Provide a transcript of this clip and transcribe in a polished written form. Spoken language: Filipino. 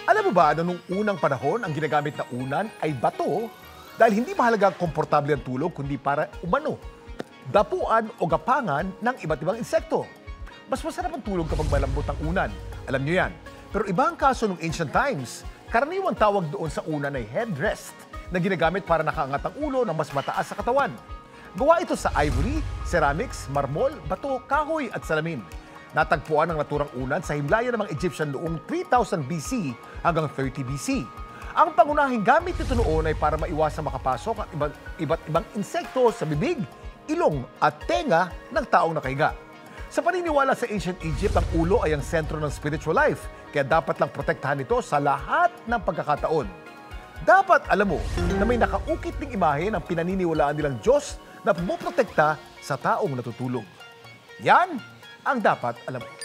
Alam mo ba na nung unang panahon, ang ginagamit na unan ay bato dahil hindi mahalaga ang komportable ang tulog kundi para umano, dapuan o gapangan ng iba't ibang insekto. Mas masarap ang tulog kapag malambot ang unan. Alam nyo yan. Pero iba ang kaso nung ancient times. Karaniwang tawag doon sa unan ay headrest na ginagamit para nakaangat ang ulo ng mas mataas sa katawan. Gawa ito sa ivory, ceramics, marmol, bato, kahoy at salamin. Natagpuan ang naturang unan sa himlayan ng mga Egyptian noong 3000 BC hanggang 30 BC. Ang pangunahing gamit nito noon ay para maiwasang makapasok ang iba't ibang insekto sa bibig, ilong at tenga ng taong nakahiga. Sa paniniwala sa ancient Egypt, ang ulo ay ang sentro ng spiritual life, kaya dapat lang protektahan ito sa lahat ng pagkakataon. Dapat alam mo na may nakaukit ng imahe ng pinaniniwalaan nilang Diyos na pumoprotekta sa taong natutulog. Yan ang dapat alam mo.